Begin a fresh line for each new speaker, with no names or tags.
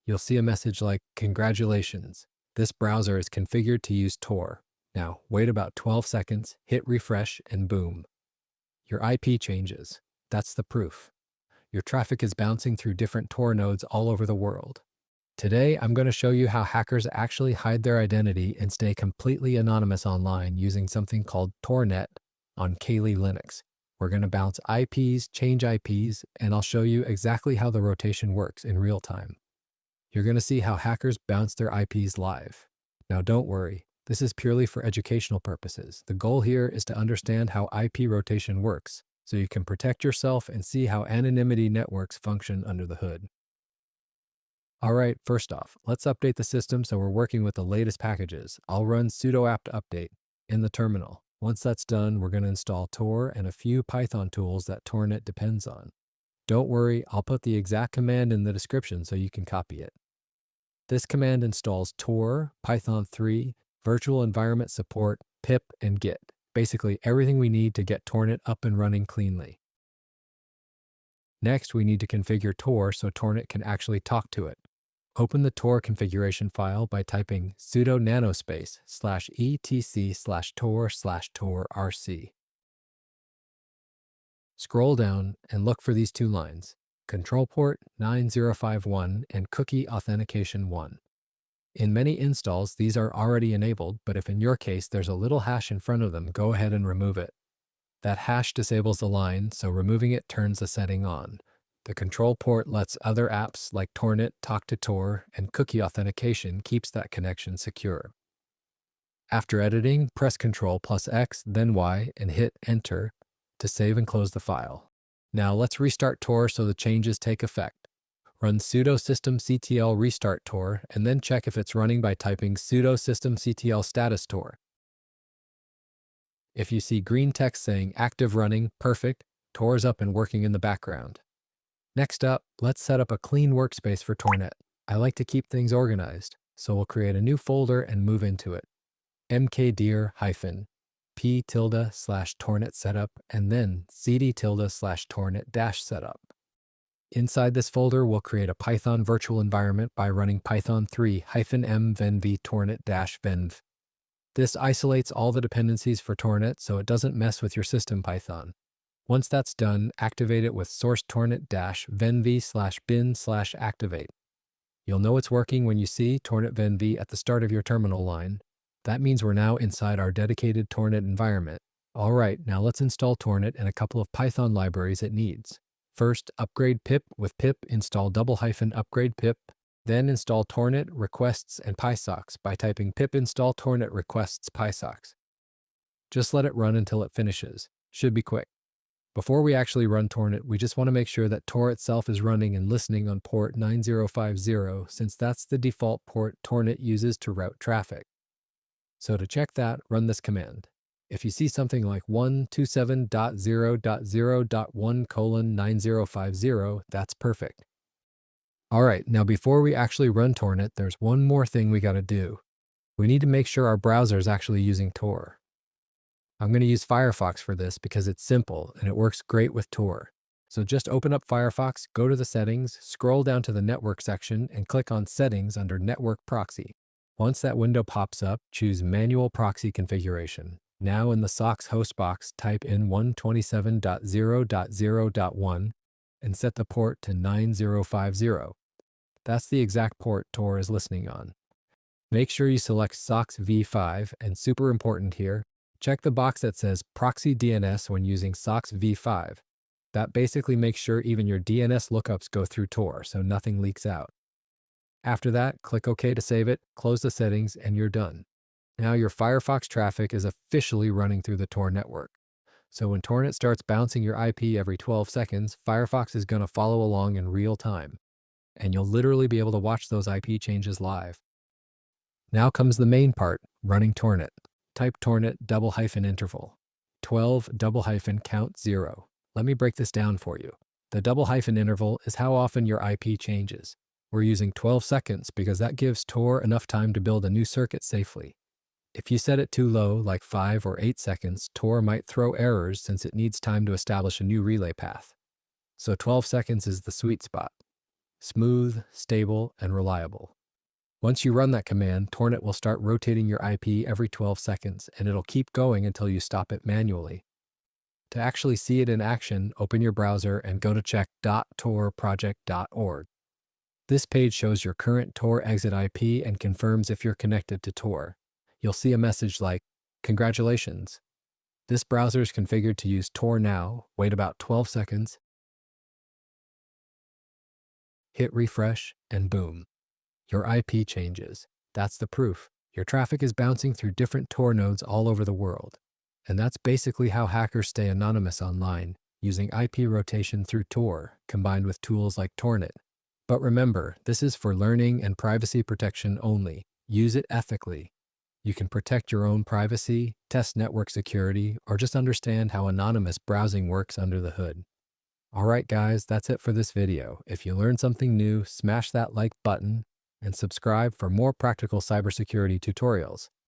You'll see a message like, "Congratulations, this browser is configured to use Tor." Now, wait about 12 seconds, hit refresh, and boom. Your IP changes. That's the proof. Your traffic is bouncing through different Tor nodes all over the world. Today, I'm going to show you how hackers actually hide their identity and stay completely anonymous online using something called TorNet on Kali Linux. We're going to bounce IPs, change IPs, and I'll show you exactly how the rotation works in real time. You're going to see how hackers bounce their IPs live. Now, don't worry. This is purely for educational purposes. The goal here is to understand how IP rotation works, so you can protect yourself and see how anonymity networks function under the hood. All right, first off, let's update the system so we're working with the latest packages. I'll run sudo apt update in the terminal. Once that's done, we're going to install Tor and a few Python tools that TorNet depends on. Don't worry, I'll put the exact command in the description so you can copy it. This command installs Tor, Python 3, virtual environment support, pip, and git. Basically everything we need to get TorNet up and running cleanly. Next, we need to configure Tor so TorNet can actually talk to it. Open the Tor configuration file by typing sudo nano space /etc/tor/torrc. Scroll down and look for these two lines, ControlPort 9051 and Cookie Authentication 1. In many installs, these are already enabled, but if in your case there's a little hash in front of them, go ahead and remove it. That hash disables the line, so removing it turns the setting on. The control port lets other apps like TorNet talk to Tor, and cookie authentication keeps that connection secure. After editing, press Ctrl+X, then Y, and hit Enter to save and close the file. Now let's restart Tor so the changes take effect. Run sudo systemctl restart Tor, and then check if it's running by typing sudo systemctl status Tor. If you see green text saying active running, perfect, Tor is up and working in the background. Next up, let's set up a clean workspace for TorNet. I like to keep things organized, so we'll create a new folder and move into it. mkdir-p tilde/tornet setup and then cd tilde/tornet -setup. Inside this folder, we'll create a Python virtual environment by running python 3-m venv tornet-venv. This isolates all the dependencies for TorNet so it doesn't mess with your system Python. Once that's done, activate it with source tornet-venv/bin/activate. You'll know it's working when you see tornet-venv at the start of your terminal line. That means we're now inside our dedicated TorNet environment. All right, now let's install TorNet and a couple of Python libraries it needs. First, upgrade pip with pip install --upgrade pip. Then install TorNet requests and PySocks by typing pip install TorNet requests PySocks. Just let it run until it finishes. Should be quick. Before we actually run TorNet, we just want to make sure that Tor itself is running and listening on port 9050 since that's the default port TorNet uses to route traffic. So to check that, run this command. If you see something like 127.0.0.1:9050, that's perfect. All right, now before we actually run TorNet, there's one more thing we got to do. We need to make sure our browser is actually using Tor. I'm going to use Firefox for this because it's simple and it works great with Tor. So just open up Firefox, go to the settings, scroll down to the network section, and click on Settings under Network Proxy. Once that window pops up, choose Manual Proxy Configuration. Now in the SOCKS host box, type in 127.0.0.1 and set the port to 9050. That's the exact port Tor is listening on. Make sure you select SOCKS v5, and super important here, check the box that says Proxy DNS when using SOCKS v5. That basically makes sure even your DNS lookups go through Tor, so nothing leaks out. After that, click OK to save it, close the settings, and you're done. Now your Firefox traffic is officially running through the Tor network. So when TorNet starts bouncing your IP every 12 seconds, Firefox is going to follow along in real time. And you'll literally be able to watch those IP changes live. Now comes the main part, running TorNet. Type TorNet _interval. 12 _count 0. Let me break this down for you. The _ interval is how often your IP changes. We're using 12 seconds because that gives Tor enough time to build a new circuit safely. If you set it too low, like 5 or 8 seconds, Tor might throw errors since it needs time to establish a new relay path. So 12 seconds is the sweet spot. smooth, stable, and reliable. Once you run that command, TorNet will start rotating your IP every 12 seconds, and it'll keep going until you stop it manually. To actually see it in action, open your browser and go to check.torproject.org. This page shows your current Tor exit IP and confirms if you're connected to Tor. You'll see a message like, "Congratulations. This browser is configured to use Tor now. Wait about 12 seconds. Hit refresh, and boom. Your IP changes. That's the proof. Your traffic is bouncing through different Tor nodes all over the world. And that's basically how hackers stay anonymous online, using IP rotation through Tor, combined with tools like TorNet. But remember, this is for learning and privacy protection only. Use it ethically. You can protect your own privacy, test network security, or just understand how anonymous browsing works under the hood. Alright guys, that's it for this video. If you learned something new, smash that like button and subscribe for more practical cybersecurity tutorials.